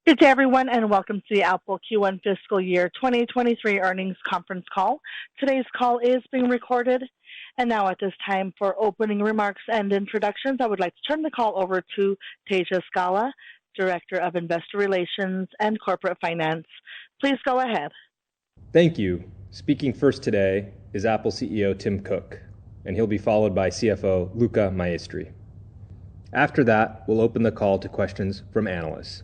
Good day, everyone, and welcome to the Apple Q1 Fiscal Year 2023 Earnings Conference Call. Today's call is being recorded. And now at this time, for opening remarks and introductions, I would like to turn the call over to Tejas Gala, Director of Investor Relations and Corporate Finance. Please go ahead. Thank you. Speaking first today is Apple CEO Tim Cook, and he'll be followed by CFO Luca Maestri. After that, we'll open the call to questions from analysts.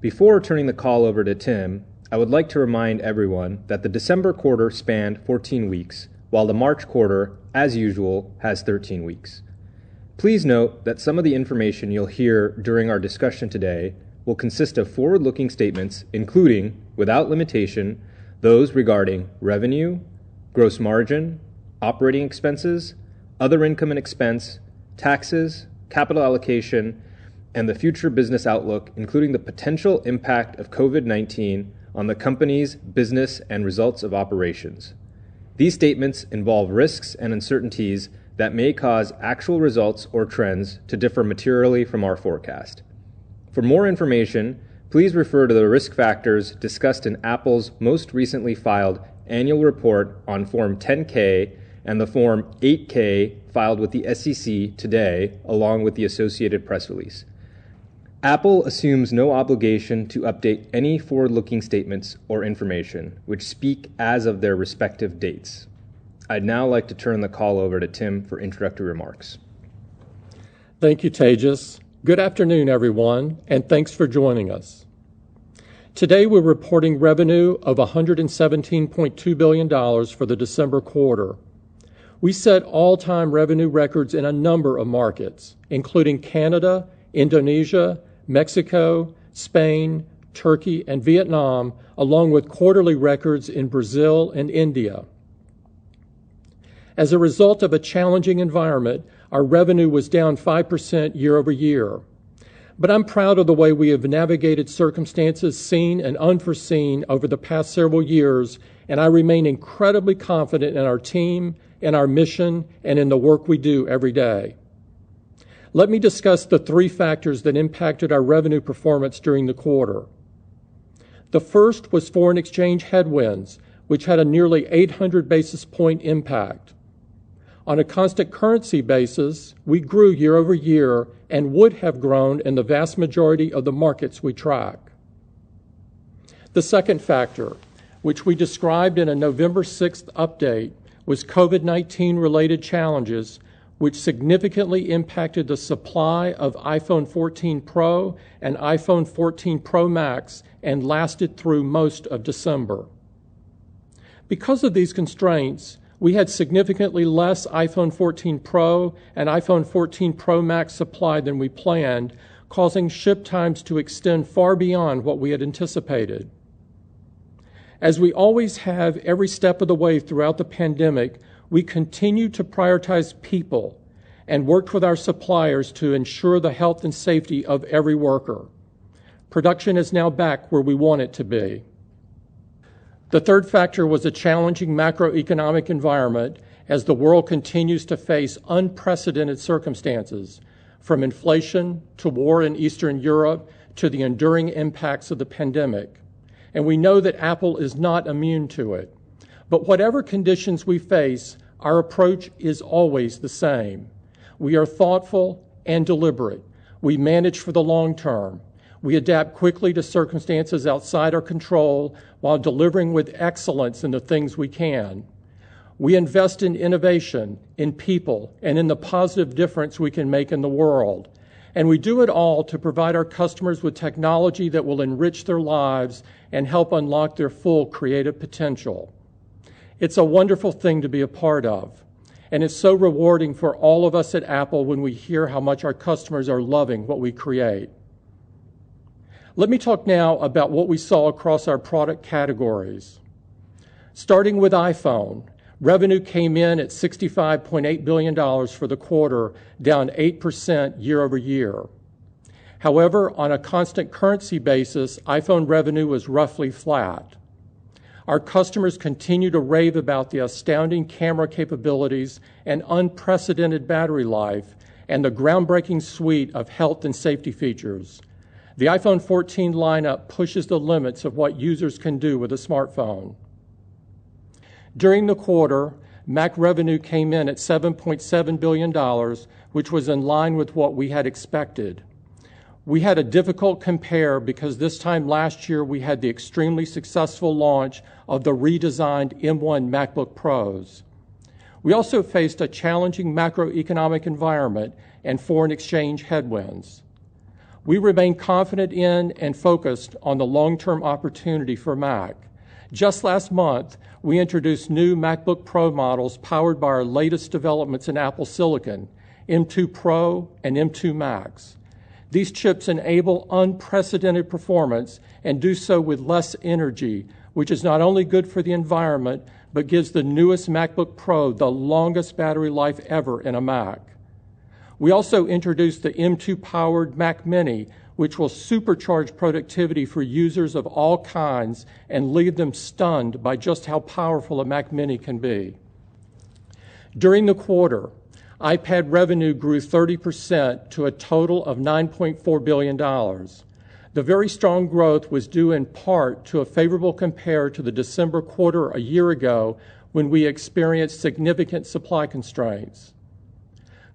Before turning the call over to Tim, I would like to remind everyone that the December quarter spanned 14 weeks, while the March quarter, as usual, has 13 weeks. Please note that some of the information you'll hear during our discussion today will consist of forward-looking statements, including, without limitation, those regarding revenue, gross margin, operating expenses, other income and expense, taxes, capital allocation, and the future business outlook, including the potential impact of COVID-19 on the company's business and results of operations. These statements involve risks and uncertainties that may cause actual results or trends to differ materially from our forecast. For more information, please refer to the risk factors discussed in Apple's most recently filed annual report on Form 10-K and the Form 8-K filed with the SEC today, along with the associated press release. Apple assumes no obligation to update any forward-looking statements or information which speak as of their respective dates. I'd now like to turn the call over to Tim for introductory remarks. Thank you, Tejas. Good afternoon, everyone, and thanks for joining us. Today, we're reporting revenue of $117.2 billion for the December quarter. We set all-time revenue records in a number of markets, including Canada, Indonesia, Mexico, Spain, Turkey, and Vietnam, along with quarterly records in Brazil and India. As a result of a challenging environment, our revenue was down 5% year over year. But I'm proud of the way we have navigated circumstances seen and unforeseen over the past several years, and I remain incredibly confident in our team, in our mission, and in the work we do every day. Let me discuss the three factors that impacted our revenue performance during the quarter. The first was foreign exchange headwinds, which had a nearly 800 basis point impact. On a constant currency basis, we grew year over year and would have grown in the vast majority of the markets we track. The second factor, which we described in a November 6th update, was COVID-19 related challenges which significantly impacted the supply of iPhone 14 Pro and iPhone 14 Pro Max and lasted through most of December. Because of these constraints, we had significantly less iPhone 14 Pro and iPhone 14 Pro Max supply than we planned, causing ship times to extend far beyond what we had anticipated. As we always have every step of the way throughout the pandemic, we continue to prioritize people and worked with our suppliers to ensure the health and safety of every worker. Production is now back where we want it to be. The third factor was a challenging macroeconomic environment as the world continues to face unprecedented circumstances, from inflation to war in Eastern Europe to the enduring impacts of the pandemic. And we know that Apple is not immune to it. But whatever conditions we face, our approach is always the same. We are thoughtful and deliberate. We manage for the long term. We adapt quickly to circumstances outside our control while delivering with excellence in the things we can. We invest in innovation, in people, and in the positive difference we can make in the world. And we do it all to provide our customers with technology that will enrich their lives and help unlock their full creative potential. It's a wonderful thing to be a part of, and it's so rewarding for all of us at Apple when we hear how much our customers are loving what we create. Let me talk now about what we saw across our product categories. Starting with iPhone, revenue came in at $65.8 billion for the quarter, down 8% year over year. However, on a constant currency basis, iPhone revenue was roughly flat. Our customers continue to rave about the astounding camera capabilities and unprecedented battery life and the groundbreaking suite of health and safety features. The iPhone 14 lineup pushes the limits of what users can do with a smartphone. During the quarter, Mac revenue came in at $7.7 billion, which was in line with what we had expected. We had a difficult compare because this time last year we had the extremely successful launch of the redesigned M1 MacBook Pros. We also faced a challenging macroeconomic environment and foreign exchange headwinds. We remain confident in and focused on the long-term opportunity for Mac. Just last month, we introduced new MacBook Pro models powered by our latest developments in Apple Silicon, M2 Pro and M2 Max. These chips enable unprecedented performance and do so with less energy, which is not only good for the environment, but gives the newest MacBook Pro the longest battery life ever in a Mac. We also introduced the M2-powered Mac Mini, which will supercharge productivity for users of all kinds and leave them stunned by just how powerful a Mac Mini can be. During the quarter, iPad revenue grew 30% to a total of $9.4 billion. The very strong growth was due in part to a favorable compare to the December quarter a year ago when we experienced significant supply constraints.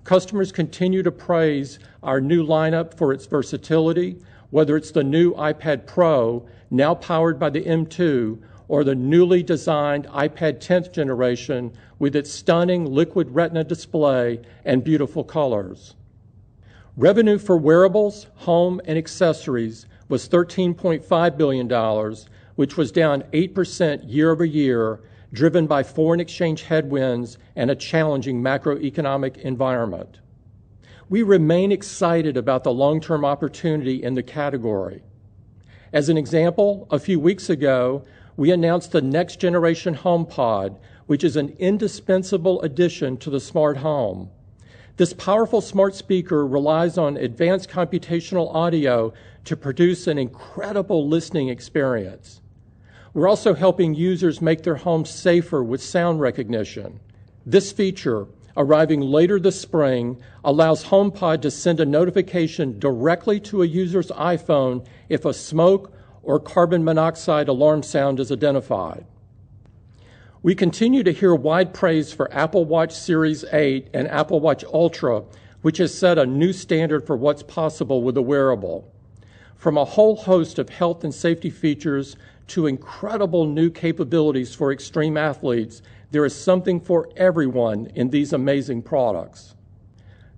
Customers continue to praise our new lineup for its versatility, whether it's the new iPad Pro, now powered by the M2, or the newly designed iPad 10th generation with its stunning liquid retina display and beautiful colors. Revenue for wearables, home, and accessories was $13.5 billion, which was down 8% year over year, driven by foreign exchange headwinds and a challenging macroeconomic environment. We remain excited about the long-term opportunity in the category. As an example, a few weeks ago, we announced the next-generation HomePod, which is an indispensable addition to the smart home. This powerful smart speaker relies on advanced computational audio to produce an incredible listening experience. We're also helping users make their homes safer with sound recognition. This feature, arriving later this spring, allows HomePod to send a notification directly to a user's iPhone if a smoke or carbon monoxide alarm sound is identified. We continue to hear wide praise for Apple Watch Series 8 and Apple Watch Ultra, which has set a new standard for what's possible with a wearable. From a whole host of health and safety features to incredible new capabilities for extreme athletes, there is something for everyone in these amazing products.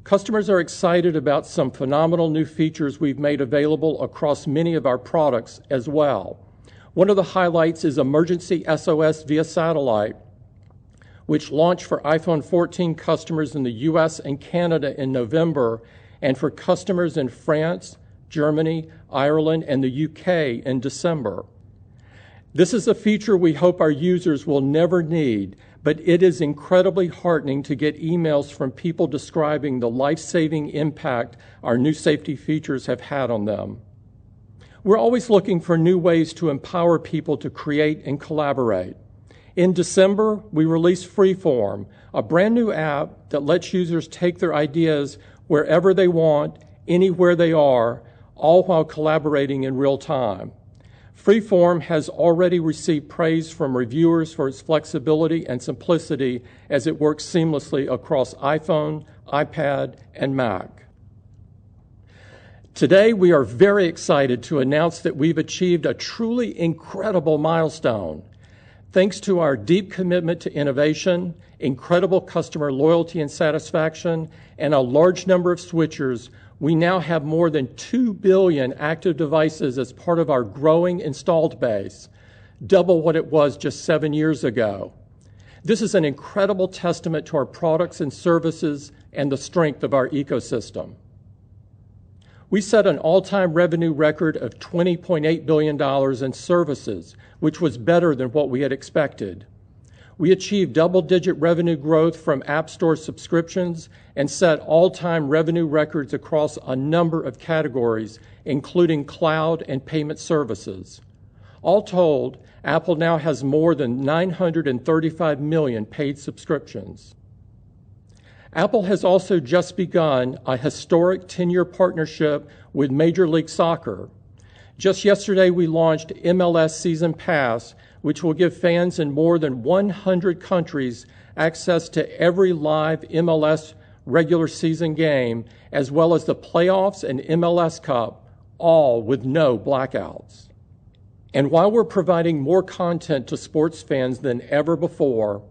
Customers are excited about some phenomenal new features we've made available across many of our products as well. One of the highlights is Emergency SOS via satellite, which launched for iPhone 14 customers in the US and Canada in November, and for customers in France, Germany, Ireland, and the UK in December. This is a feature we hope our users will never need, but it is incredibly heartening to get emails from people describing the life-saving impact our new safety features have had on them. We're always looking for new ways to empower people to create and collaborate. In December, we released Freeform, a brand new app that lets users take their ideas wherever they want, anywhere they are, all while collaborating in real time. Freeform has already received praise from reviewers for its flexibility and simplicity as it works seamlessly across iPhone, iPad, and Mac. Today, we are very excited to announce that we've achieved a truly incredible milestone. Thanks to our deep commitment to innovation, incredible customer loyalty and satisfaction, and a large number of switchers, we now have more than 2 billion active devices as part of our growing installed base, double what it was just 7 years ago. This is an incredible testament to our products and services and the strength of our ecosystem. We set an all-time revenue record of $20.8 billion in services, which was better than what we had expected. We achieved double-digit revenue growth from App Store subscriptions and set all-time revenue records across a number of categories, including cloud and payment services. All told, Apple now has more than 935 million paid subscriptions. Apple has also just begun a historic 10-year partnership with Major League Soccer. Just yesterday, we launched MLS Season Pass, which will give fans in more than 100 countries access to every live MLS regular season game, as well as the playoffs and MLS Cup, all with no blackouts. And while we're providing more content to sports fans than ever before,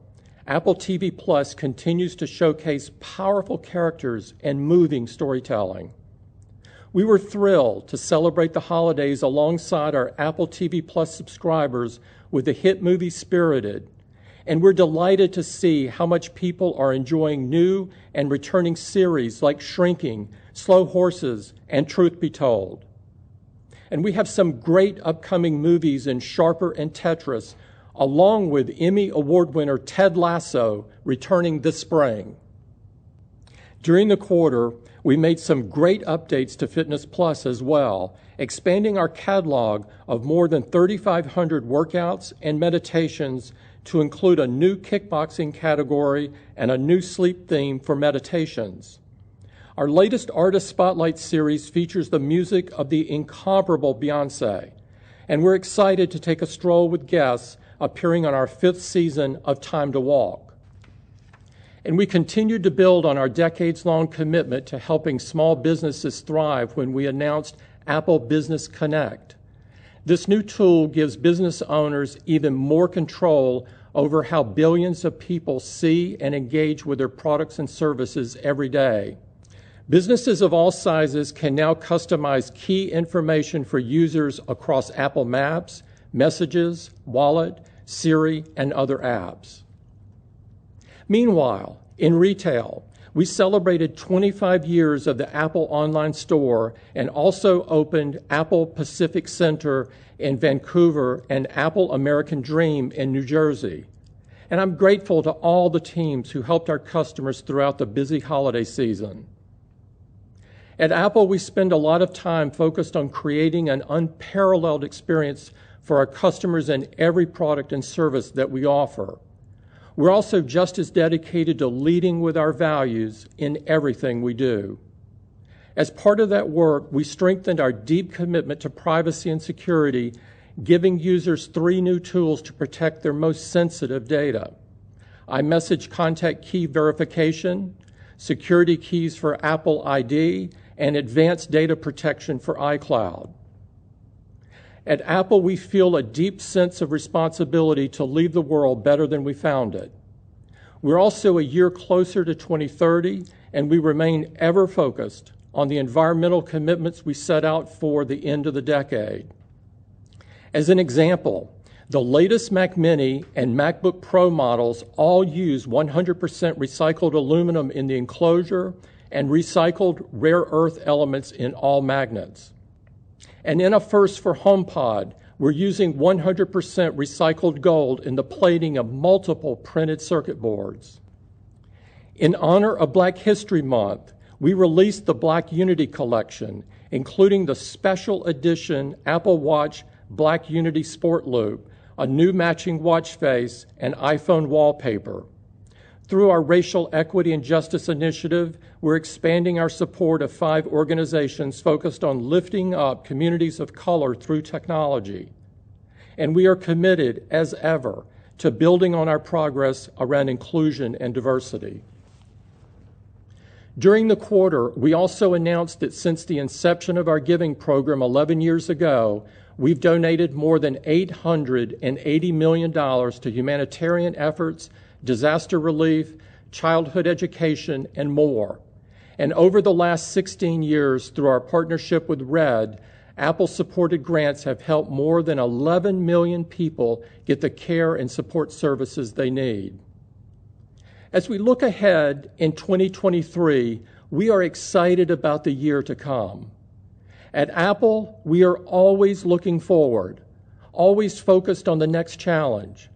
Apple TV Plus continues to showcase powerful characters and moving storytelling. We were thrilled to celebrate the holidays alongside our Apple TV Plus subscribers with the hit movie Spirited, and we're delighted to see how much people are enjoying new and returning series like Shrinking, Slow Horses, and Truth Be Told. And we have some great upcoming movies in Sharper and Tetris, along with Emmy Award winner Ted Lasso returning this spring. During the quarter, we made some great updates to Fitness Plus as well, expanding our catalog of more than 3,500 workouts and meditations to include a new kickboxing category and a new sleep theme for meditations. Our latest Artist Spotlight series features the music of the incomparable Beyoncé, and we're excited to take a stroll with guests appearing on our 5th season of Time to Walk. And we continued to build on our decades-long commitment to helping small businesses thrive when we announced Apple Business Connect. This new tool gives business owners even more control over how billions of people see and engage with their products and services every day. Businesses of all sizes can now customize key information for users across Apple Maps, Messages, Wallet, Siri, and other apps. Meanwhile, in retail, we celebrated 25 years of the Apple Online Store and also opened Apple Pacific Center in Vancouver and Apple American Dream in New Jersey. And I'm grateful to all the teams who helped our customers throughout the busy holiday season. At Apple, we spend a lot of time focused on creating an unparalleled experience for our customers in every product and service that we offer. We're also just as dedicated to leading with our values in everything we do. As part of that work, we strengthened our deep commitment to privacy and security, giving users 3 new tools to protect their most sensitive data: iMessage contact key verification, security keys for Apple ID, and advanced data protection for iCloud. At Apple, we feel a deep sense of responsibility to leave the world better than we found it. We're also a year closer to 2030, and we remain ever focused on the environmental commitments we set out for the end of the decade. As an example, the latest Mac Mini and MacBook Pro models all use 100% recycled aluminum in the enclosure and recycled rare earth elements in all magnets. And in a first for HomePod, we're using 100% recycled gold in the plating of multiple printed circuit boards. In honor of Black History Month, we released the Black Unity Collection, including the special edition Apple Watch Black Unity Sport Loop, a new matching watch face, and iPhone wallpaper. Through our Racial Equity and Justice Initiative, we're expanding our support of 5 organizations focused on lifting up communities of color through technology. And we are committed, as ever, to building on our progress around inclusion and diversity. During the quarter, we also announced that since the inception of our giving program 11 years ago, we've donated more than $880 million to humanitarian efforts, disaster relief, childhood education, and more. And over the last 16 years, through our partnership with RED, Apple-supported grants have helped more than 11 million people get the care and support services they need. As we look ahead in 2023, we are excited about the year to come. At Apple, we are always looking forward, always focused on the next challenge,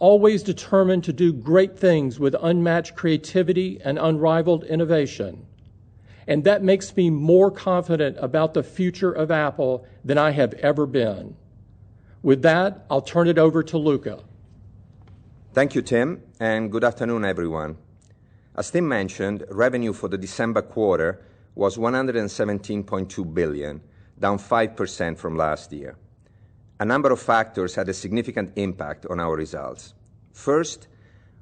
always determined to do great things with unmatched creativity and unrivaled innovation. And that makes me more confident about the future of Apple than I have ever been. With that, I'll turn it over to Luca. Thank you, Tim, and good afternoon, everyone. As Tim mentioned, revenue for the December quarter was $117.2 billion, down 5% from last year. A number of factors had a significant impact on our results. First,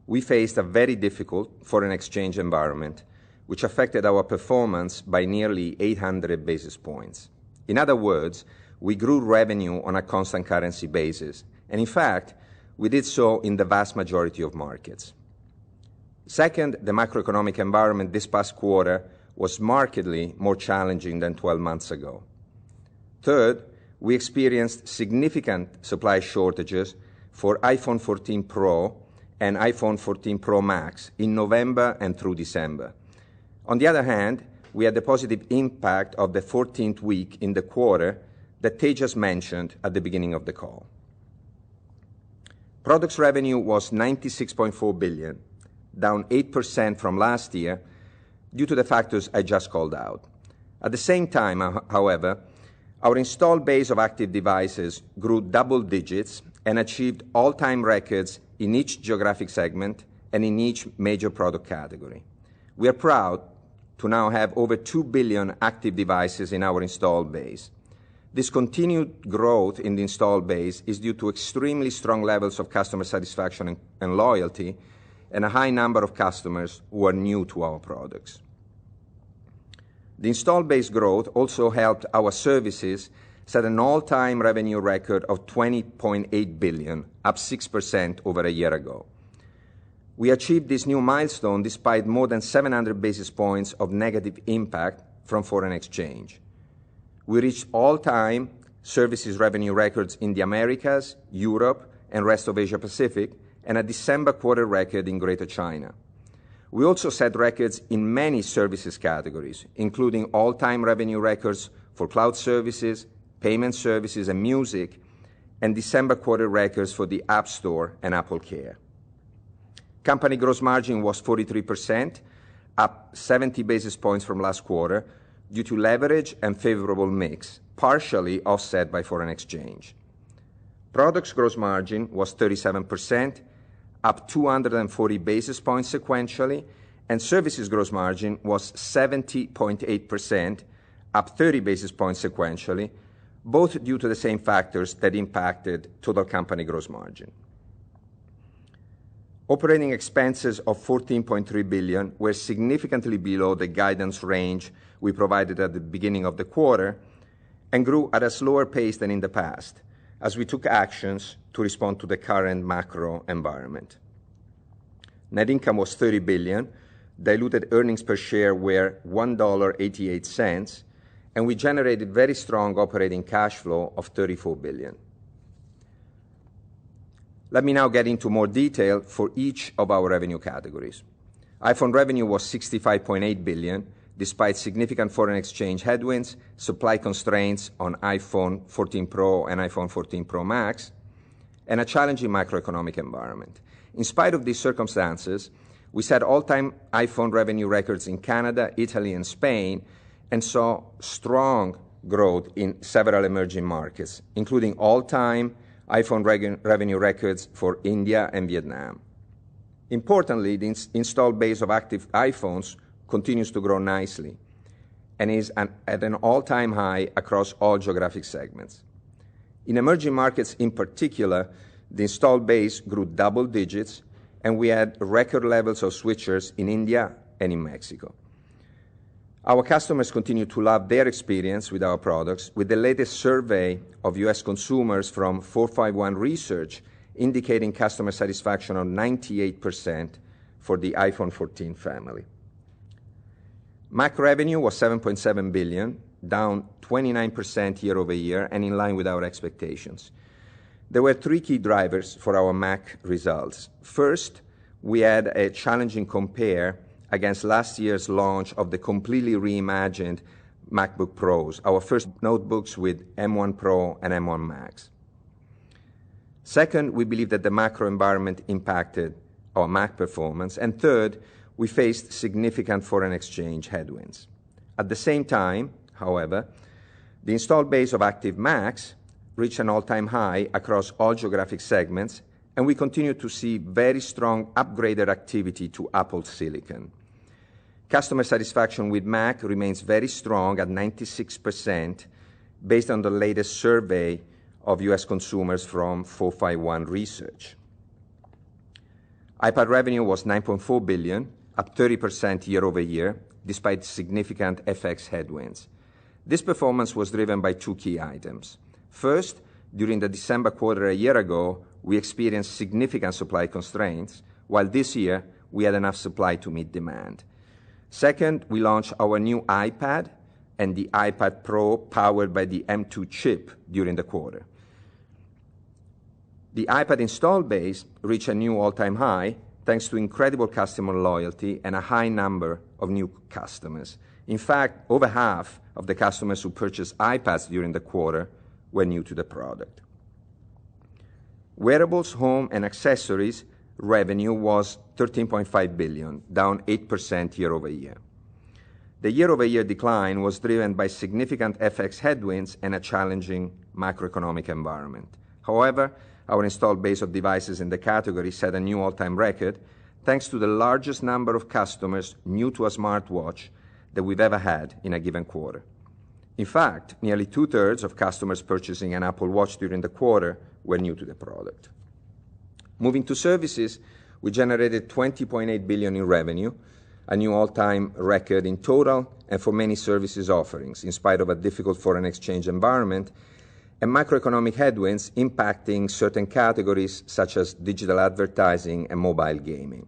we faced a very difficult foreign exchange environment, which affected our performance by nearly 800 basis points. In other words, we grew revenue on a constant currency basis, and in fact, we did so in the vast majority of markets. Second, the macroeconomic environment this past quarter was markedly more challenging than 12 months ago. Third, we experienced significant supply shortages for iPhone 14 Pro and iPhone 14 Pro Max in November and through December. On the other hand, we had the positive impact of the 14th week in the quarter that Tejas mentioned at the beginning of the call. Products revenue was $96.4 billion, down 8% from last year due to the factors I just called out. At the same time, however, our installed base of active devices grew double digits and achieved all-time records in each geographic segment and in each major product category. We are proud to now have over 2 billion active devices in our installed base. This continued growth in the installed base is due to extremely strong levels of customer satisfaction and loyalty, and a high number of customers who are new to our products. The installed base growth also helped our services set an all-time revenue record of $20.8 billion, up 6% over a year ago. We achieved this new milestone despite more than 700 basis points of negative impact from foreign exchange. We reached all-time services revenue records in the Americas, Europe, and rest of Asia Pacific, and a December quarter record in Greater China. We also set records in many services categories, including all-time revenue records for cloud services, payment services, and music, and December quarter records for the App Store and Apple Care. Company gross margin was 43%, up 70 basis points from last quarter due to leverage and favorable mix, partially offset by foreign exchange. Products gross margin was 37%, up 240 basis points sequentially, and services gross margin was 70.8%, up 30 basis points sequentially, both due to the same factors that impacted total company gross margin. Operating expenses of $14.3 billion were significantly below the guidance range we provided at the beginning of the quarter and grew at a slower pace than in the past, as we took actions to respond to the current macro environment. Net income was $30 billion, diluted earnings per share were $1.88, and we generated very strong operating cash flow of $34 billion. Let me now get into more detail for each of our revenue categories. iPhone revenue was $65.8 billion, despite significant foreign exchange headwinds, supply constraints on iPhone 14 Pro and iPhone 14 Pro Max, and a challenging macroeconomic environment. In spite of these circumstances, we set all-time iPhone revenue records in Canada, Italy, and Spain, and saw strong growth in several emerging markets, including all-time iPhone revenue records for India and Vietnam. Importantly, the installed base of active iPhones continues to grow nicely and is at an all-time high across all geographic segments. In emerging markets in particular, the installed base grew double digits, and we had record levels of switchers in India and in Mexico. Our customers continue to love their experience with our products, with the latest survey of U.S. consumers from 451 Research indicating customer satisfaction of 98% for the iPhone 14 family. Mac revenue was $7.7 billion, down 29% year over year and in line with our expectations. There were three key drivers for our Mac results. First, we had a challenging compare against last year's launch of the completely reimagined MacBook Pros, our first notebooks with M1 Pro and M1 Max. Second, we believe that the macro environment impacted our Mac performance. And third, we faced significant foreign exchange headwinds. At the same time, however, the installed base of active Macs reached an all-time high across all geographic segments, and we continue to see very strong upgraded activity to Apple Silicon. Customer satisfaction with Mac remains very strong at 96% based on the latest survey of U.S. consumers from 451 Research. iPad revenue was $9.4 billion, up 30% year over year, despite significant FX headwinds. This performance was driven by two key items. First, during the December quarter a year ago, we experienced significant supply constraints, while this year we had enough supply to meet demand. Second, we launched our new iPad and the iPad Pro powered by the M2 chip during the quarter. The iPad install base reached a new all-time high thanks to incredible customer loyalty and a high number of new customers. In fact, over half of the customers who purchased iPads during the quarter were new to the product. Wearables, home, and accessories revenue was $13.5 billion, down 8% year over year. The year-over-year decline was driven by significant FX headwinds and a challenging macroeconomic environment. However, our installed base of devices in the category set a new all-time record thanks to the largest number of customers new to a smartwatch that we've ever had in a given quarter. In fact, nearly two-thirds of customers purchasing an Apple Watch during the quarter were new to the product. Moving to services, we generated $20.8 billion in revenue, a new all-time record in total and for many services offerings, in spite of a difficult foreign exchange environment and macroeconomic headwinds impacting certain categories such as digital advertising and mobile gaming.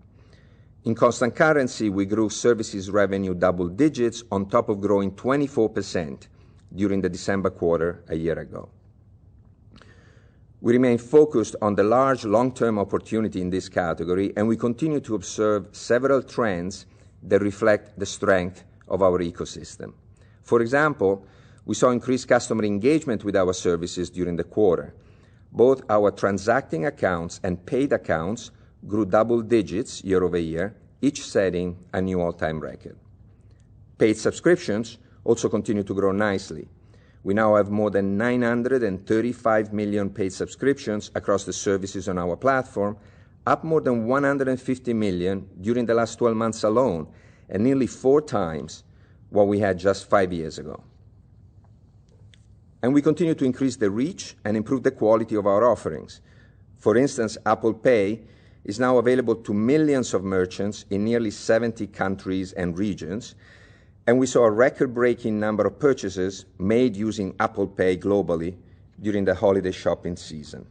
In constant currency, we grew services revenue double digits on top of growing 24% during the December quarter a year ago. We remain focused on the large long-term opportunity in this category, and we continue to observe several trends that reflect the strength of our ecosystem. For example, we saw increased customer engagement with our services during the quarter. Both our transacting accounts and paid accounts grew double digits year over year, each setting a new all-time record. Paid subscriptions also continue to grow nicely. We now have more than 935 million paid subscriptions across the services on our platform, up more than 150 million during the last 12 months alone, and nearly 4 times what we had just 5 years ago. And we continue to increase the reach and improve the quality of our offerings. For instance, Apple Pay is now available to millions of merchants in nearly 70 countries and regions, and we saw a record-breaking number of purchases made using Apple Pay globally during the holiday shopping season.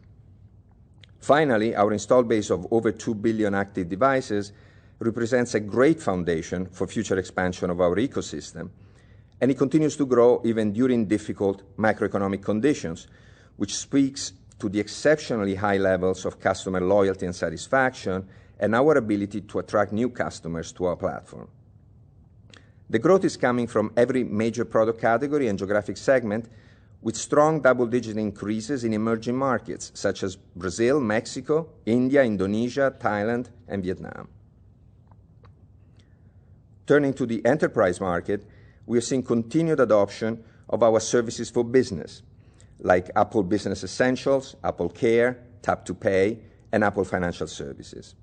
Finally, our installed base of over 2 billion active devices represents a great foundation for future expansion of our ecosystem, and it continues to grow even during difficult macroeconomic conditions, which speaks to the exceptionally high levels of customer loyalty and satisfaction and our ability to attract new customers to our platform. The growth is coming from every major product category and geographic segment, with strong double-digit increases in emerging markets such as Brazil, Mexico, India, Indonesia, Thailand, and Vietnam. Turning to the enterprise market, we are seeing continued adoption of our services for business, like Apple Business Essentials, Apple Care, Tap to Pay, and Apple Financial Services.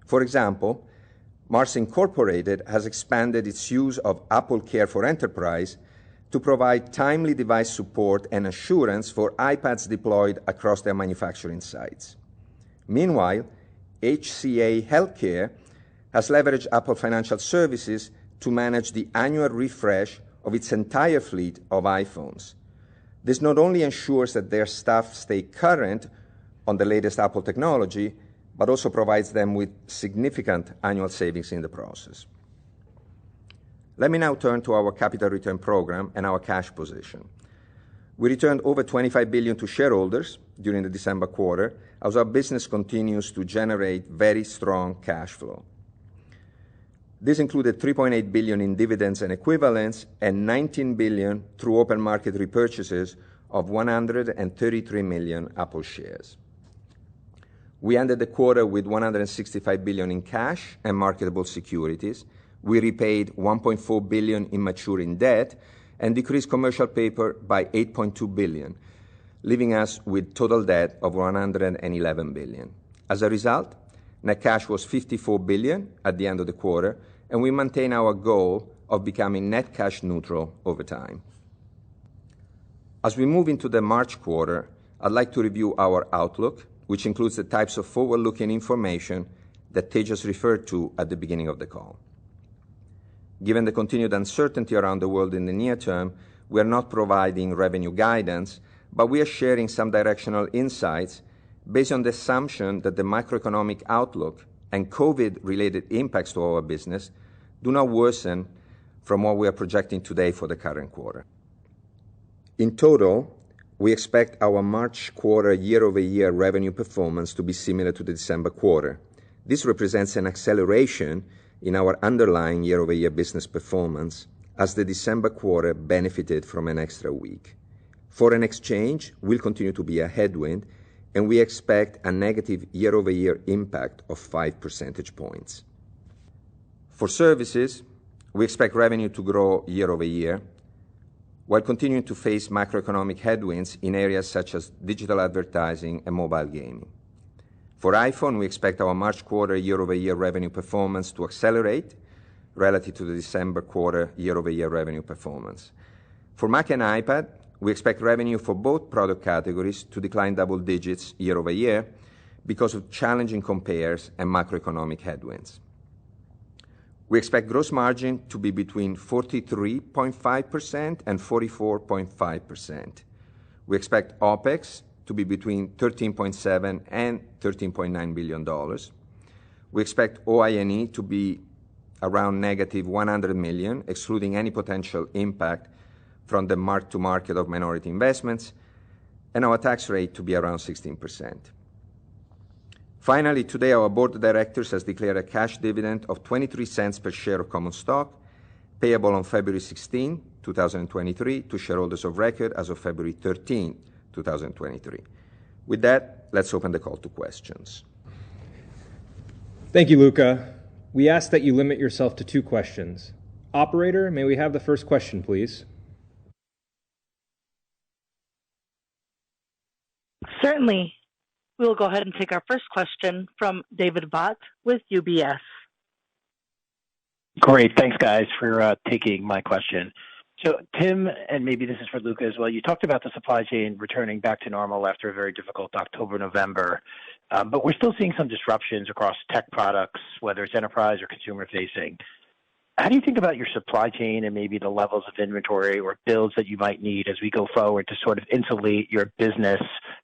For example, Mars Incorporated has expanded its use of Apple Care for Enterprise to provide timely device support and assurance for iPads deployed across their manufacturing sites. Meanwhile, HCA Healthcare has leveraged Apple Financial Services to manage the annual refresh of its entire fleet of iPhones. This not only ensures that their staff stay current on the latest Apple technology, but also provides them with significant annual savings in the process. Let me now turn to our capital return program and our cash position. We returned over $25 billion to shareholders during the December quarter as our business continues to generate very strong cash flow. This included $3.8 billion in dividends and equivalents and $19 billion through open market repurchases of 133 million Apple shares. We ended the quarter with $165 billion in cash and marketable securities. We repaid $1.4 billion in maturing debt and decreased commercial paper by $8.2 billion, leaving us with total debt of $111 billion. As a result, net cash was $54 billion at the end of the quarter, and we maintain our goal of becoming net cash neutral over time. As we move into the March quarter, I'd like to review our outlook, which includes the types of forward-looking information that Tejas referred to at the beginning of the call. Given the continued uncertainty around the world in the near term, we are not providing revenue guidance, but we are sharing some directional insights based on the assumption that the macroeconomic outlook and COVID-related impacts to our business do not worsen from what we are projecting today for the current quarter. In total, we expect our March quarter year-over-year revenue performance to be similar to the December quarter. This represents an acceleration in our underlying year-over-year business performance as the December quarter benefited from an extra week. Foreign exchange will continue to be a headwind, and we expect a negative year-over-year impact of 5 percentage points. For services, we expect revenue to grow year-over-year, while continuing to face macroeconomic headwinds in areas such as digital advertising and mobile gaming. For iPhone, we expect our March quarter year-over-year revenue performance to accelerate relative to the December quarter year-over-year revenue performance. For Mac and iPad, we expect revenue for both product categories to decline double digits year-over-year because of challenging compares and macroeconomic headwinds. We expect gross margin to be between 43.5% and 44.5%. We expect OPEX to be between $13.7 and $13.9 billion. We expect OI&E to be around negative $100 million, excluding any potential impact from the mark-to-market of minority investments, and our tax rate to be around 16%. Finally, today our board of directors has declared a cash dividend of 23 cents per share of common stock, payable on February 16, 2023, to shareholders of record as of February 13, 2023. With that, let's open the call to questions. Thank you, Luca. We ask that you limit yourself to 2 questions. Operator, may we have the first question, please? Certainly. We will go ahead and take our first question from David Vaught with UBS. Great. Thanks, guys, for taking my question. So, Tim, and maybe this is for Luca as well, you talked about the supply chain returning back to normal after a very difficult October, November, but we're still seeing some disruptions across tech products, whether it's enterprise or consumer-facing. How do you think about your supply chain and maybe the levels of inventory or builds that you might need as we go forward to sort of insulate your business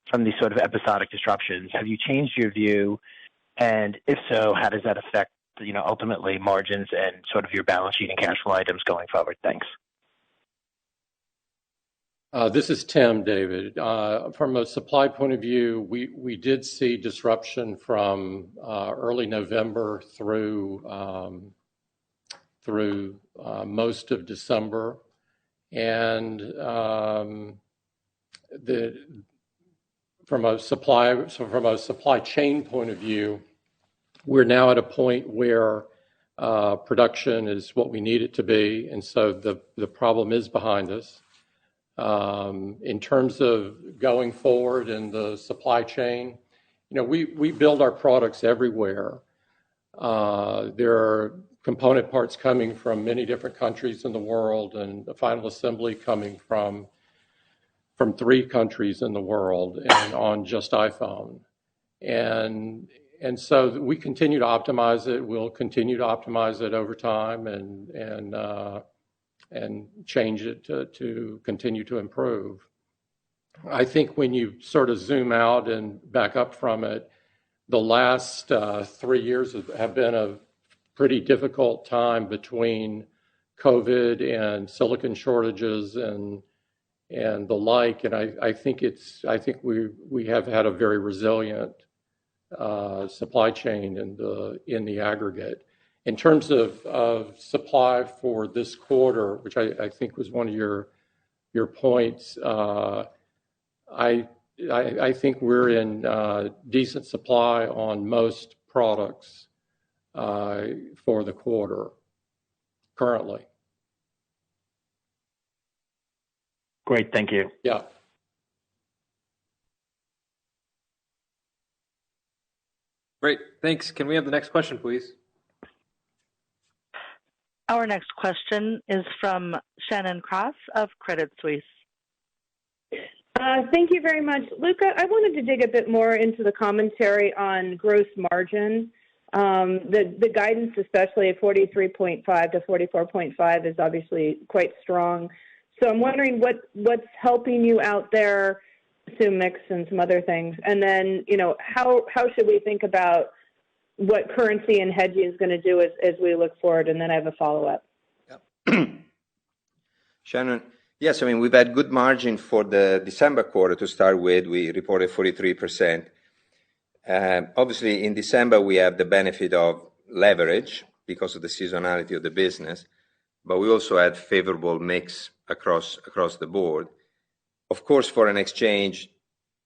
from these sort of episodic disruptions? Have you changed your view? And if so, how does that affect, ultimately margins and sort of your balance sheet and cash flow items going forward? Thanks. This is Tim, David. From a supply point of view, we did see disruption from early November through most of December, and from a supply chain point of view, we're now at a point where production is what we need it to be, and so the problem is behind us. In terms of going forward in the supply chain, we build our products everywhere. There are component parts coming from many different countries in the world, and the final assembly coming from 3 countries in the world, and on just iPhone. And so we continue to optimize it. We'll continue to optimize it over time and change it to continue to improve. I think when you sort of zoom out and back up from it, the last 3 years have been a pretty difficult time between COVID and silicon shortages and the like, and I think we have had a very resilient supply chain in the aggregate. In terms of supply for this quarter, which I think was one of your points, I think we're in decent supply on most products for the quarter currently. Great, thank you. Yeah. Great, thanks. Can we have the next question, please? Our next question is from Shannon Cross of Credit Suisse. Thank you very much. Luca, I wanted to dig a bit more into the commentary on gross margin. The guidance, especially at 43.5 to 44.5, is obviously quite strong. So I'm wondering what's helping you out there, assume mix and some other things. And then, how should we think about what currency and hedging is going to do as we look forward? And then I have a follow-up. Yep. Shannon, yes, we've had good margin for the December quarter to start with. We reported 43%. Obviously, in December, we have the benefit of leverage because of the seasonality of the business, but we also had favorable mix across the board. Of course, foreign exchange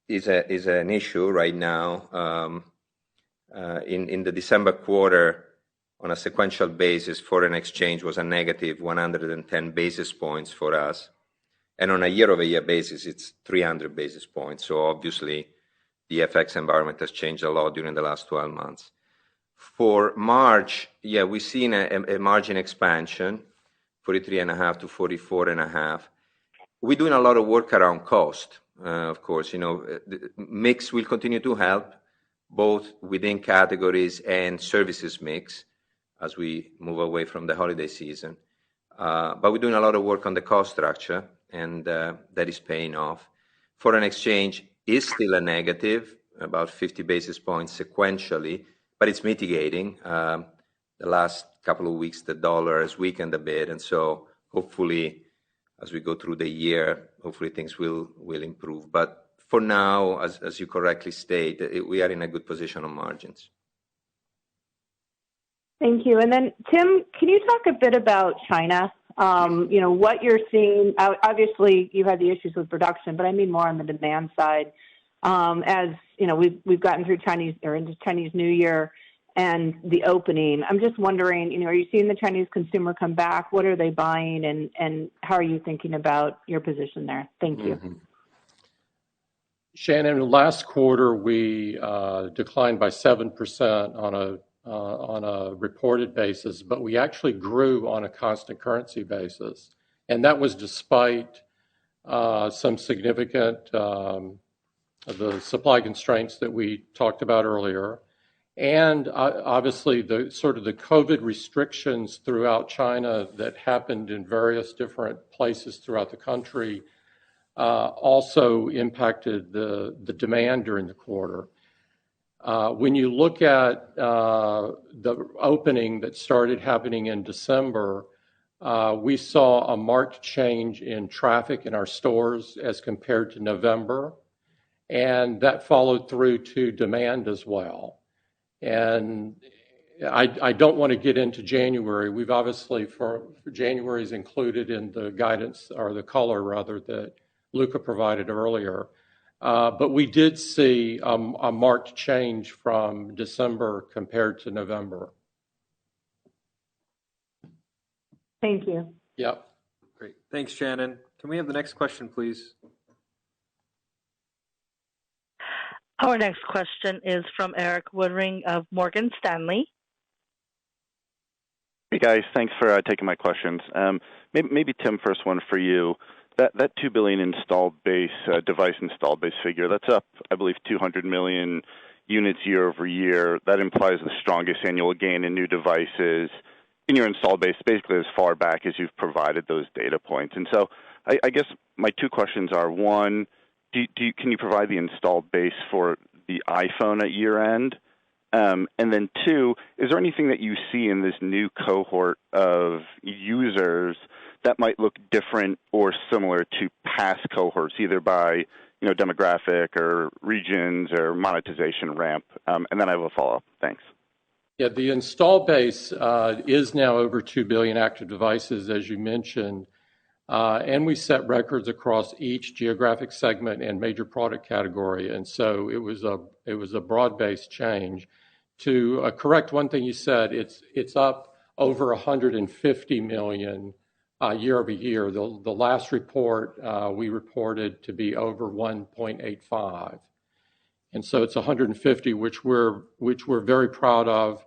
is an issue right now. In the December quarter, on a sequential basis, foreign exchange was a negative 110 basis points for us. And on a year-over-year basis, it's 300 basis points. So obviously, the FX environment has changed a lot during the last 12 months. For March, we've seen a margin expansion, 43.5 to 44.5. We're doing a lot of work around cost. Of course, mix will continue to help both within categories and services mix as we move away from the holiday season. But we're doing a lot of work on the cost structure, and that is paying off. Foreign exchange is still a negative, about 50 basis points sequentially, but it's mitigating. The last couple of weeks, the dollar has weakened a bit, and so hopefully, as we go through the year, hopefully things will improve. But for now, as you correctly state, we are in a good position on margins. Thank you. And then, Tim, can you talk a bit about China? What you're seeing. Obviously, you had the issues with production, but I mean more on the demand side. As we've gotten through into Chinese New Year and the opening. I'm just wondering, are you seeing the Chinese consumer come back? What are they buying, and how are you thinking about your position there? Thank you. Mm-hmm. Shannon, last quarter we declined by 7% on a reported basis, but we actually grew on a constant currency basis, and that was despite some significant the supply constraints that we talked about earlier, and obviously the COVID restrictions throughout China that happened in various different places throughout the country also impacted the demand during the quarter. When you look at the opening that started happening in December, we saw a marked change in traffic in our stores as compared to November, and that followed through to demand as well. And I don't want to get into January. We've obviously, for January is included in the guidance, or the color rather, that Luca provided earlier. But we did see a marked change from December compared to November. Thank you. Yep. Great. Thanks, Shannon. Can we have the next question, please? Our next question is from Eric Woodring of Morgan Stanley. Hey guys, thanks for taking my questions. Maybe Tim, first one for you. That 2 billion installed base device installed base figure, that's up, I believe, 200 million units year over year. That implies the strongest annual gain in new devices in your installed base, basically as far back as you've provided those data points. And so, I guess my two questions are: one, can you provide the installed base for the iPhone at year end? And then two, is there anything that you see in this new cohort of users that might look different or similar to past cohorts, either by demographic or regions or monetization ramp? And then I have a follow-up. Thanks. Yeah, the install base is now over 2 billion active devices, as you mentioned, and we set records across each geographic segment and major product category, and so it was a broad-based change. To correct one thing you said, it's up over 150 million year over year. The last report we reported to be over 1.85, and so it's 150, which we're very proud of.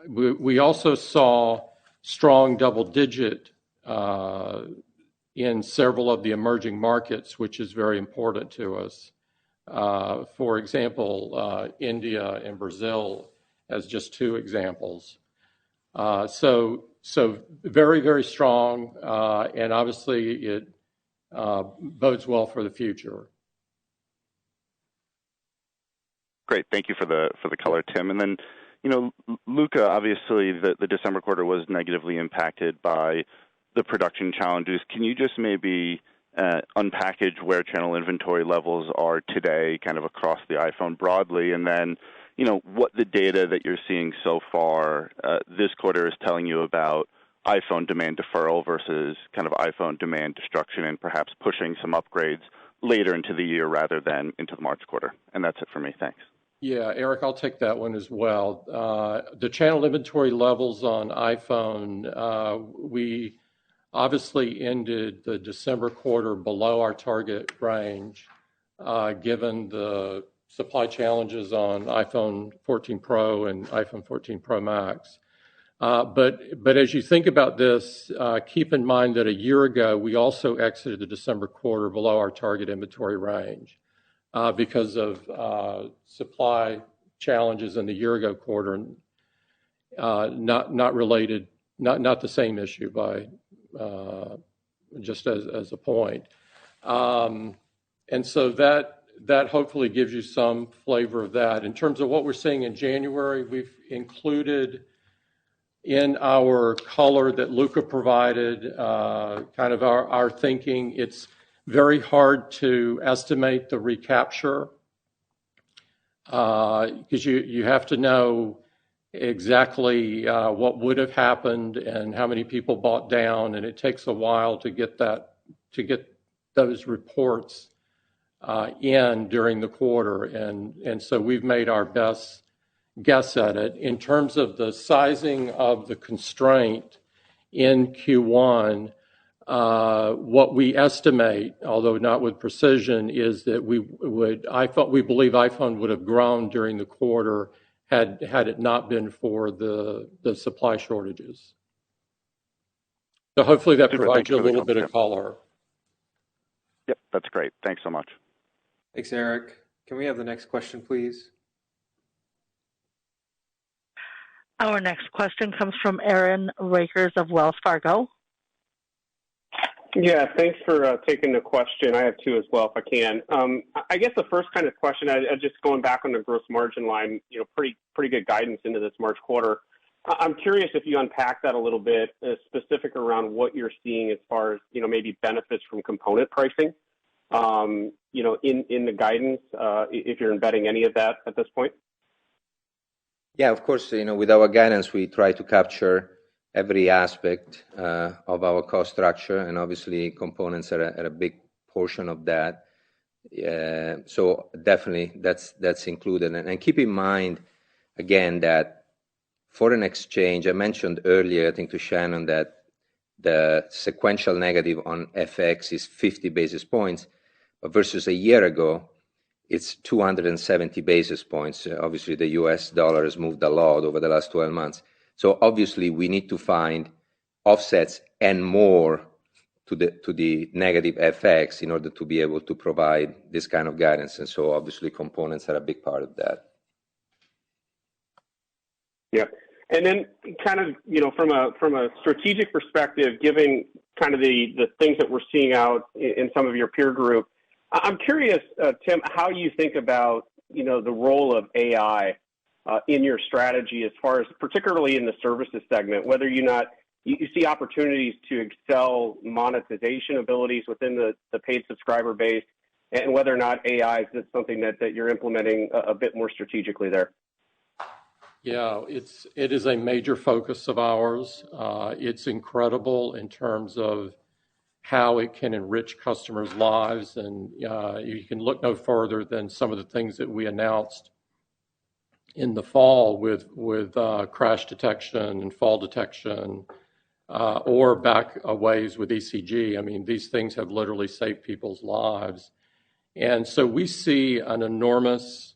we also saw strong double-digit in several of the emerging markets, which is very important to us. For example, India and Brazil as just two examples. So very, very strong, and obviously it bodes well for the future. Great, thank you for the color, Tim. And then, Luca, obviously the December quarter was negatively impacted by the production challenges. Can you just maybe unpackage where channel inventory levels are today, kind of across the iPhone broadly, and then, what the data that you're seeing so far this quarter is telling you about iPhone demand deferral versus kind of iPhone demand destruction, and perhaps pushing some upgrades later into the year rather than into the March quarter. And that's it for me. Thanks. Yeah, Eric, I'll take that one as well. The channel inventory levels on iPhone, we obviously ended the December quarter below our target range, given the supply challenges on iPhone 14 Pro and iPhone 14 Pro Max. But as you think about this, keep in mind that a year ago, we also exited the December quarter below our target inventory range because of supply challenges in the year ago quarter, not related, not the same issue by just as a point. And so that hopefully gives you some flavor of that. In terms of what we're seeing in January, we've included in our color that Luca provided kind of our thinking. It's very hard to estimate the recapture because you have to know exactly what would have happened and how many people bought down, and it takes a while to get those reports in during the quarter, and so we've made our best guess at it. In terms of the sizing of the constraint in Q1, what we estimate, although not with precision, is that we believe iPhone would have grown during the quarter had it not been for the supply shortages. So hopefully that provides you a little bit of color. Yep, that's great. Thanks so much. Thanks, Eric. Can we have the next question, please? Our next question comes from Aaron Rakers of Wells Fargo. Yeah, thanks for taking the question. I have two as well, if I can. I guess the first kind of question, just going back on the gross margin line, pretty good guidance into this March quarter. I'm curious if you unpack that a little bit, specific around what you're seeing as far as maybe benefits from component pricing, in the guidance, if you're embedding any of that at this point. Yeah, of course, with our guidance, we try to capture every aspect of our cost structure, and obviously components are a big portion of that. So definitely that's included. And keep in mind, again, that foreign exchange, I mentioned earlier, I think to Shannon, that the sequential negative on FX is 50 basis points, but versus a year ago, it's 270 basis points. Obviously, the US dollar has moved a lot over the last 12 months. So obviously, we need to find offsets and more to the negative FX in order to be able to provide this kind of guidance. And so obviously, components are a big part of that. Yeah. And then kind of, from a strategic perspective, given kind of the things that we're seeing out in some of your peer group, I'm curious, Tim, how you think about, the role of AI in your strategy as far as particularly in the services segment, whether you see opportunities to excel monetization abilities within the paid subscriber base, and whether or not AI is something that you're implementing a bit more strategically there. Yeah, it is a major focus of ours. It's incredible in terms of how it can enrich customers' lives, and you can look no further than some of the things that we announced in the fall with crash detection and fall detection, or back a ways with ECG. I mean, these things have literally saved people's lives. And so we see an enormous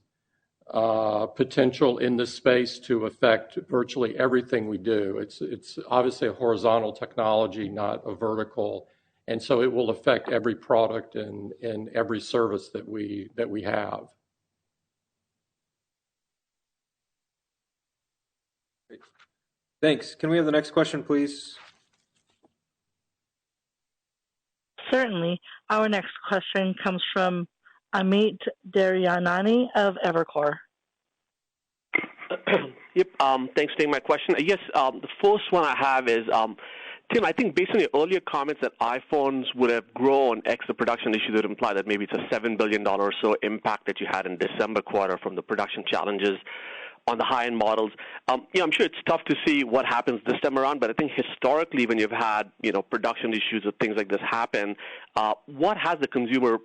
potential in this space to affect virtually everything we do. It's obviously a horizontal technology, not a vertical, and so it will affect every product and every service that we have. Thanks. Can we have the next question, please? Certainly. Our next question comes from Amit Daryanani of Evercore. Yep. Thanks for taking my question. I guess the first one I have is, Tim, I think based on your earlier comments that iPhones would have grown ex the production issue, that imply that maybe it's a $7 billion or so impact that you had in December quarter from the production challenges on the high-end models. I'm sure it's tough to see what happens this time around, but I think historically when you've had, production issues or things like this happen, what has the consumer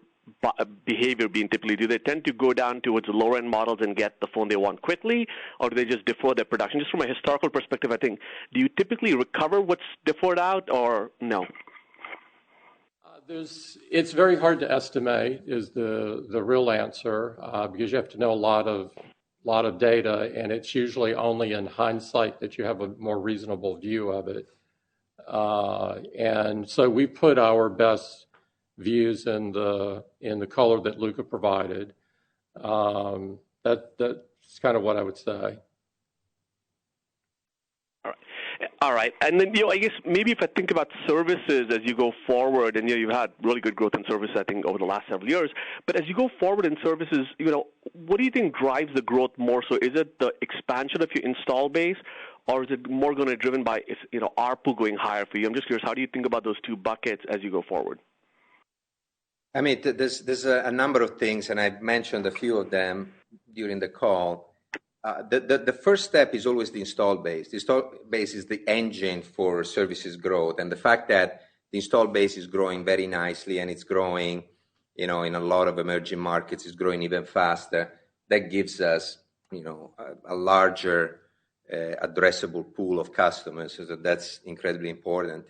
behavior been typically? Do they tend to go down towards the lower-end models and get the phone they want quickly, or do they just defer their production? Just from a historical perspective, I think, do you typically recover what's deferred out or no? It's very hard to estimate is the real answer because you have to know a lot of data, and it's usually only in hindsight that you have a more reasonable view of it. And so we put our best views in the color that Luca provided. That's kind of what I would say. All right. And then, I guess maybe if I think about services as you go forward, and you've had really good growth in services, I think, over the last several years. But as you go forward in services, what do you think drives the growth more? So is it the expansion of your install base, or is it more going to be driven by, ARPU going higher for you? I'm just curious, how do you think about those two buckets as you go forward? I mean, there's a number of things, and I've mentioned a few of them during the call. The first step is always the install base. The install base is the engine for services growth, and the fact that the install base is growing very nicely and it's growing, in a lot of emerging markets, it's growing even faster. That gives us, a larger addressable pool of customers. So that's incredibly important.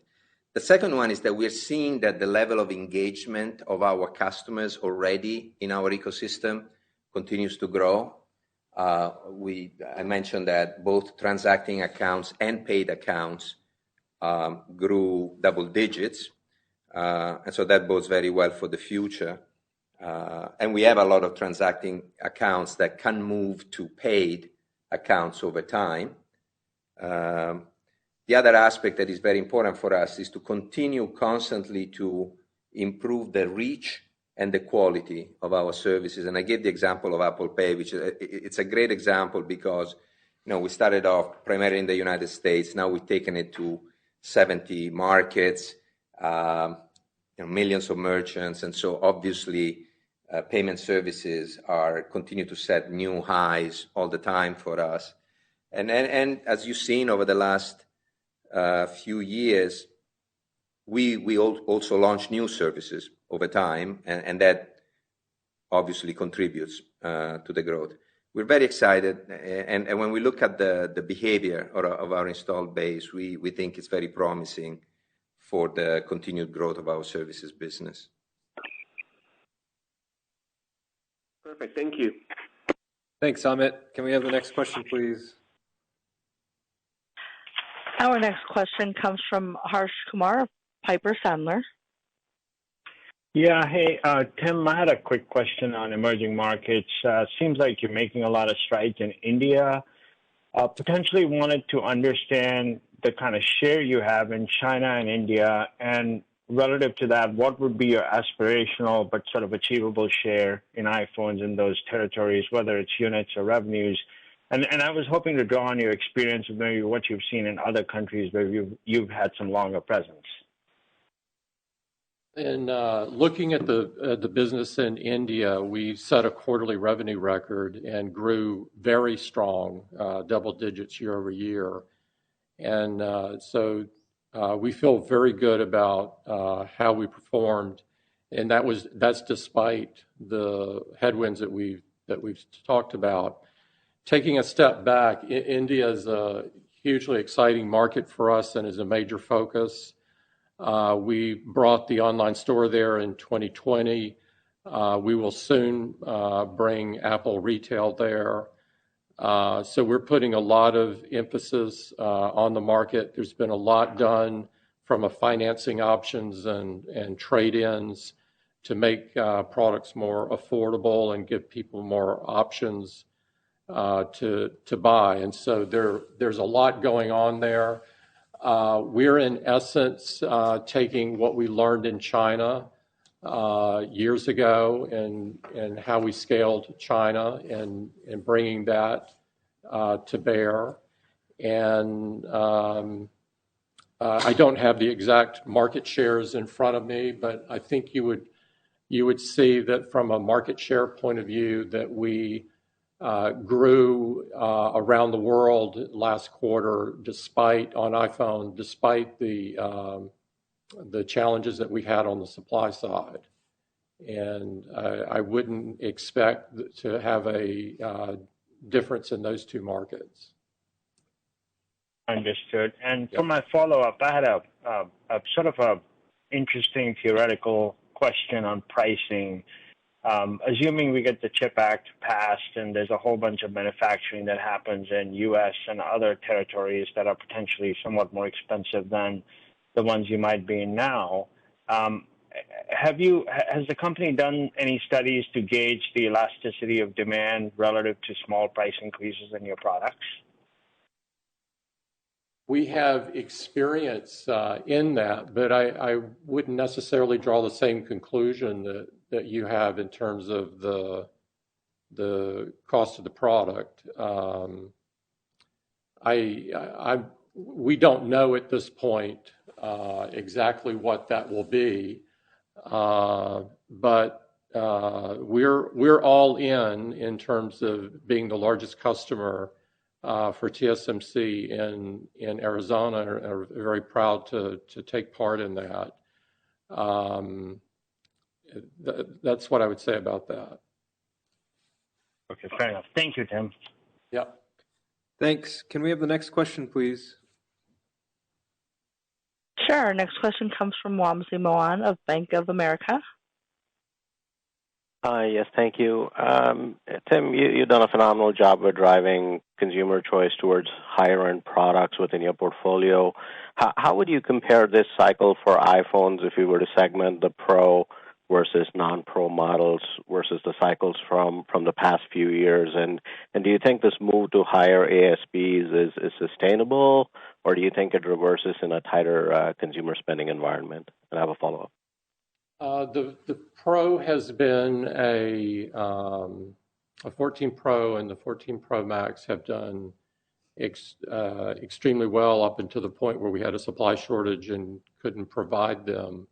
The second one is that we're seeing that the level of engagement of our customers already in our ecosystem continues to grow. I mentioned that both transacting accounts and paid accounts grew double digits, and so that bodes very well for the future. And we have a lot of transacting accounts that can move to paid accounts over time. The other aspect that is very important for us is to continue constantly to improve the reach and the quality of our services. And I gave the example of Apple Pay, which it's a great example because, we started off primarily in the United States. Now we've taken it to 70 markets, millions of merchants. And so obviously payment services continue to set new highs all the time for us. And as you've seen over the last few years, we also launch new services over time, and that obviously contributes to the growth. We're very excited, and when we look at the behavior of our installed base, we think it's very promising for the continued growth of our services business. Perfect. Thank you. Thanks, Amit. Can we have the next question, please? Our next question comes from Harsh Kumar of Piper Sandler. Yeah, hey, Tim, I had a quick question on emerging markets. Seems like you're making a lot of strides in India. Potentially wanted to understand the kind of share you have in China and India, and relative to that, what would be your aspirational but sort of achievable share in iPhones in those territories, whether it's units or revenues? And I was hoping to draw on your experience of maybe what you've seen in other countries where you've had some longer presence. In looking at the business in India, we set a quarterly revenue record and grew very strong, double digits year over year. And so we feel very good about how we performed, and that's despite the headwinds that we've talked about. Taking a step back, India is a hugely exciting market for us and is a major focus. We brought the online store there in 2020. We will soon bring Apple Retail there. So we're putting a lot of emphasis on the market. There's been a lot done from a financing options and trade-ins to make products more affordable and give people more options to buy. And so there's a lot going on there. We're in essence taking what we learned in China years ago and how we scaled China and bringing that to bear. And I don't have the exact market shares in front of me, but I think you would see that from a market share point of view that we grew around the world last quarter on iPhone, despite the challenges that we had on the supply side. And I wouldn't expect to have a difference in those two markets. Understood. And for my follow-up, I had a sort of a interesting theoretical question on pricing. Assuming we get the CHIP Act passed and there's a whole bunch of manufacturing that happens in U.S. and other territories that are potentially somewhat more expensive than the ones you might be in now, has the company done any studies to gauge the elasticity of demand relative to small price increases in your products? We have experience in that, but I wouldn't necessarily draw the same conclusion that you have in terms of the cost of the product. We don't know at this point exactly what that will be, but we're all in terms of being the largest customer for TSMC in Arizona, and are very proud to take part in that. That's what I would say about that. Okay, fair enough. Thank you, Tim. Yeah. Thanks. Can we have the next question, please? Sure. Next question comes from Wamsi Mohan of Bank of America. Yes, thank you. Tim, you've done a phenomenal job with driving consumer choice towards higher-end products within your portfolio. How would you compare this cycle for iPhones if you were to segment the Pro versus non-Pro models versus the cycles from the past few years? And do you think this move to higher ASPs is sustainable, or do you think it reverses in a tighter consumer spending environment? And I have a follow-up. The Pro has been a 14 Pro and the 14 Pro Max have done extremely well up until the point where we had a supply shortage and couldn't provide the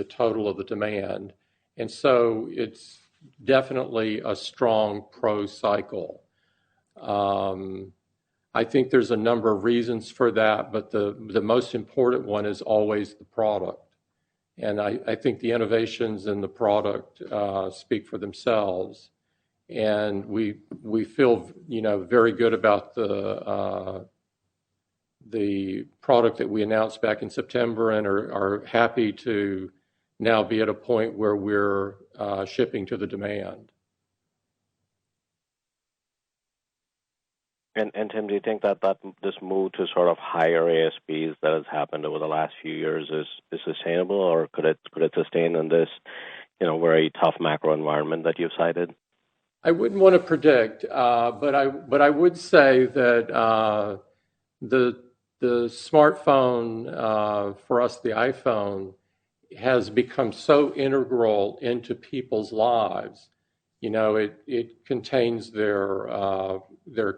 total of the demand. And so it's definitely a strong Pro cycle. I think there's a number of reasons for that, but the most important one is always the product. And I think the innovations in the product speak for themselves. And we feel very good about the product that we announced back in September, and are happy to now be at a point where we're shipping to the demand. And Tim, do you think that this move to sort of higher ASPs that has happened over the last few years is sustainable, or could it sustain in this very tough macro environment that you've cited? I wouldn't want to predict, but I would say that the smartphone for us, the iPhone, has become so integral into people's lives. It contains their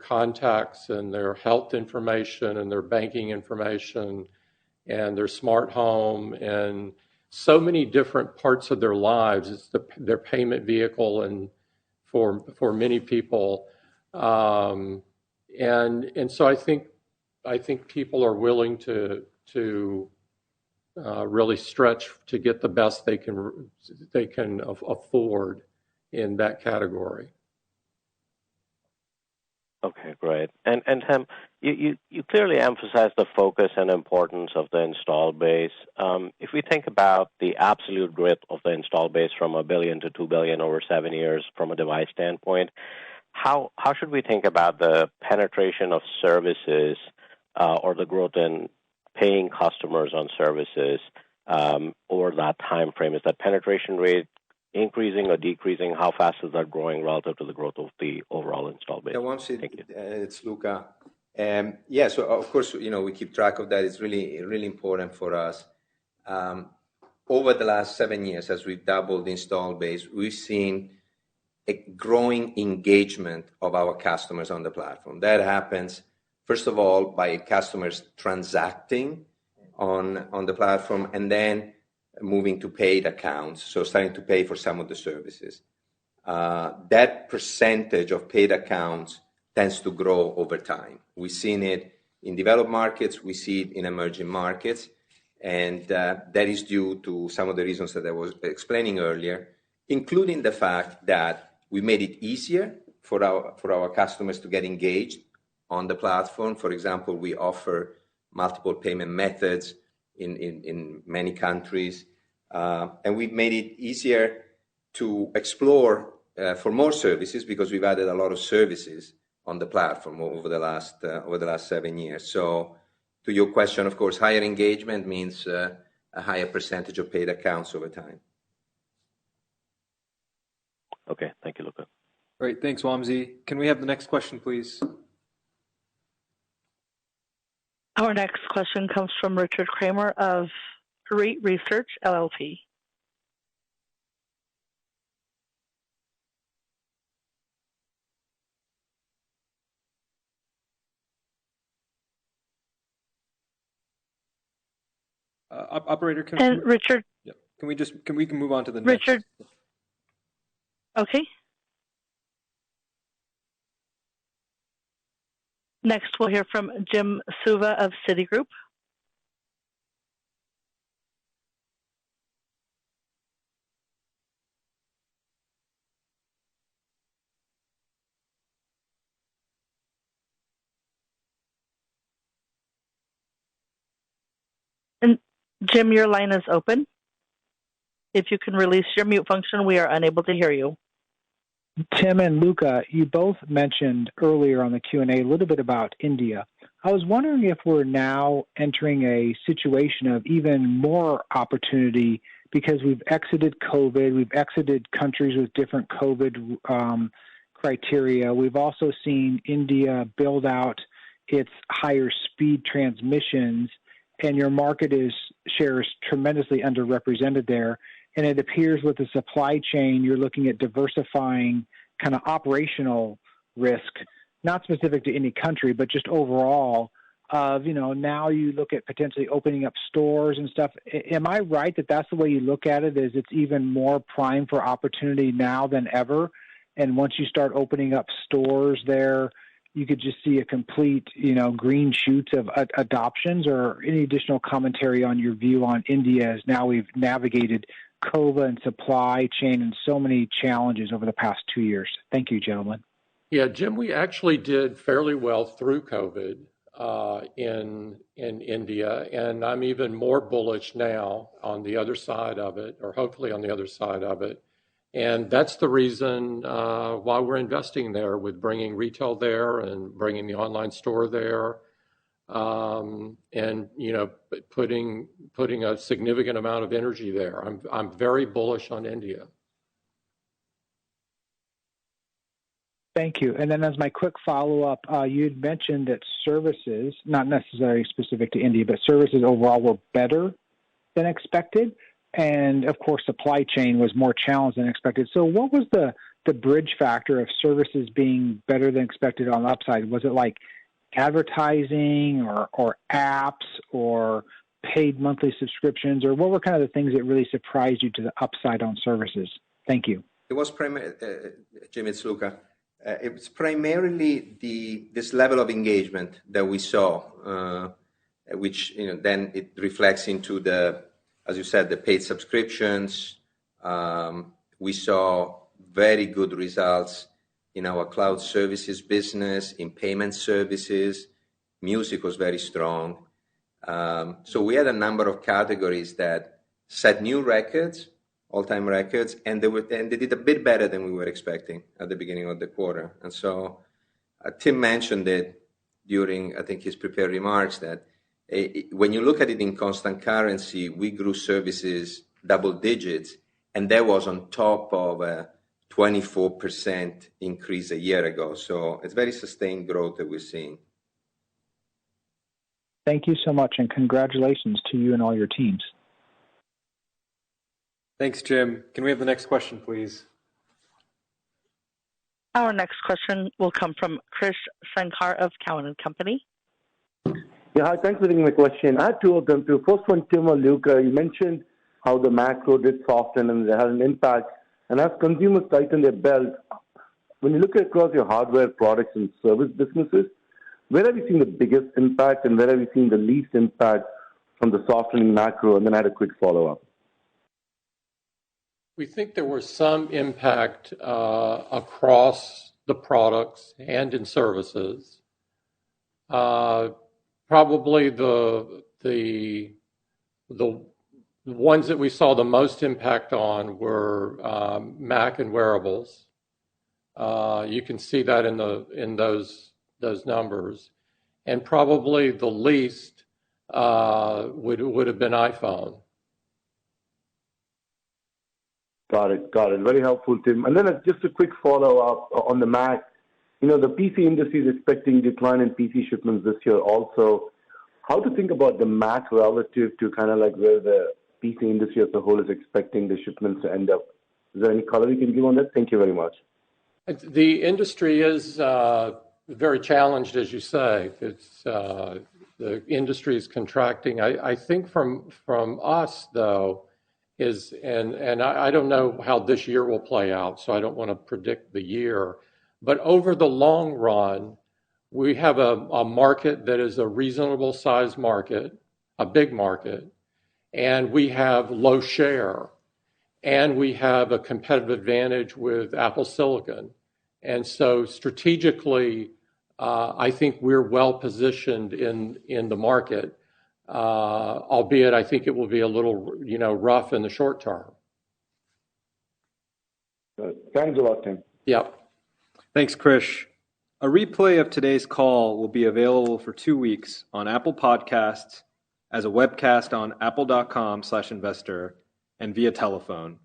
contacts and their health information and their banking information and their smart home and so many different parts of their lives. It's their payment vehicle and for many people. And so I think people are willing to really stretch to get the best they can afford in that category. Okay. great. And Tim, you clearly emphasize the focus and importance of the install base. If we think about the absolute growth of the install base from $1 billion to $2 billion over 7 years from a device standpoint, how should we think about the penetration of services or the growth in paying customers on services over that time frame? Is that penetration rate increasing or decreasing? How fast is that growing relative to the growth of the overall install base? Thank you. It's Luca. So of course, we keep track of that. It's really, really important for us. Over the last 7 years, as we've doubled the install base, we've seen a growing engagement of our customers on the platform. That happens, first of all, by customers transacting on the platform and then moving to paid accounts, so starting to pay for some of the services. That percentage of paid accounts tends to grow over time. We've seen it in developed markets, we see it in emerging markets, and that is due to some of the reasons that I was explaining earlier, including the fact that we made it easier for our customers to get engaged on the platform. For example, we offer multiple payment methods in many countries, and we've made it easier to explore for more services because we've added a lot of services on the platform over the last 7 years. So, to your question, of course, higher engagement means a higher percentage of paid accounts over time. Okay, thank you, Luca. Great, thanks, Wamsi. Can we have the next question, please? Our next question comes from Richard Kramer of Arete Research, LLP. Operator, Richard. Yeah. Can we move on to the next? Richard. Okay. Next, we'll hear from Jim Suva of Citigroup. And Jim, your line is open. If you can release your mute function, we are unable to hear you. Tim and Luca, you both mentioned earlier on the Q&A a little bit about India. I was wondering if we're now entering a situation of even more opportunity because we've exited COVID, we've exited countries with different COVID criteria. We've also seen India build out its higher speed transmissions, and your market share is tremendously underrepresented there. And it appears with the supply chain, you're looking at diversifying kind of operational risk, not specific to any country, but just overall of, now you look at potentially opening up stores and stuff. Am I right that that's the way you look at it, is it's even more prime for opportunity now than ever? And once you start opening up stores there, you could just see a complete, green shoots of adoptions, or any additional commentary on your view on India as now we've navigated COVID and supply chain and so many challenges over the past 2 years. Thank you, gentlemen. Yeah, Jim, we actually did fairly well through COVID in India, and I'm even more bullish now on the other side of it, or hopefully on the other side of it. And that's the reason why we're investing there with bringing retail there and bringing the online store there, and putting a significant amount of energy there. I'm very bullish on India. Thank you. And then as my quick follow-up, you had mentioned that services, not necessarily specific to India, but services overall were better than expected. And of course, supply chain was more challenged than expected. So what was the bridge factor of services being better than expected on the upside? Was it like advertising or apps or paid monthly subscriptions, or what were kind of the things that really surprised you to the upside on services? Thank you. It was Jim, it's Luca. It was primarily this level of engagement that we saw, which then it reflects into as you said, the paid subscriptions. We saw very good results in our cloud services business, in payment services. Music was very strong. So we had a number of categories that set new records, all-time records, and they did a bit better than we were expecting at the beginning of the quarter. And so Tim mentioned it during, I think, his prepared remarks that when you look at it in constant currency, we grew services double digits, and that was on top of a 24% increase a year ago. So it's very sustained growth that we're seeing. Thank you so much, and congratulations to you and all your teams. Thanks, Jim. Can we have the next question, please? Our next question will come from Krish Sankar of Cowen and Company. Yeah, hi, thanks for taking my question. I have two of them too. First one, Tim or Luca, you mentioned how the macro did soften and it had an impact. And as consumers tighten their belt, when you look across your hardware products and service businesses, where have you seen the biggest impact and where have you seen the least impact from the softening macro? And then I had a quick follow-up. We think there was some impact across the products and in services. Probably the ones that we saw the most impact on were Mac and wearables. You can see that in those numbers, and probably the least would have been iPhone. Got it. Very helpful, Tim. And then just a quick follow-up on the Mac. You know, the PC industry is expecting decline in PC shipments this year also. How to think about the Mac relative to kind of like where the PC industry as a whole is expecting the shipments to end up? Is there any color you can give on that? Thank you very much. The industry is very challenged, as you say. It's the industry is contracting. I think from us, though, and I don't know how this year will play out, so I don't want to predict the year. But over the long run, we have a market that is a reasonable size market, a big market, and we have low share, and we have a competitive advantage with Apple Silicon. And so strategically, I think we're well positioned in the market. Albeit I think it will be a little, rough in the short term. Thanks a lot, Tim. Yep. Thanks, Krish. A replay of today's call will be available for 2 weeks on Apple Podcasts, as a webcast on apple.com/investor, and via telephone.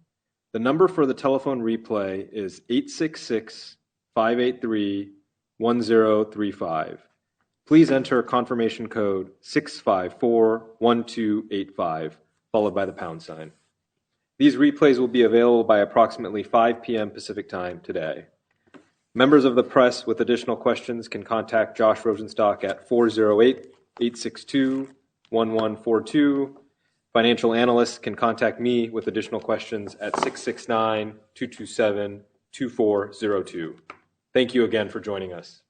The number for the telephone replay is 866-583-1035. Please enter confirmation code 6541285, followed by the # These replays will be available by approximately 5 p.m. Pacific Time today. Members of the press with additional questions can contact Josh Rosenstock at 408-862-1142. Financial analysts can contact me with additional questions at 669-227-2402. Thank you again for joining us.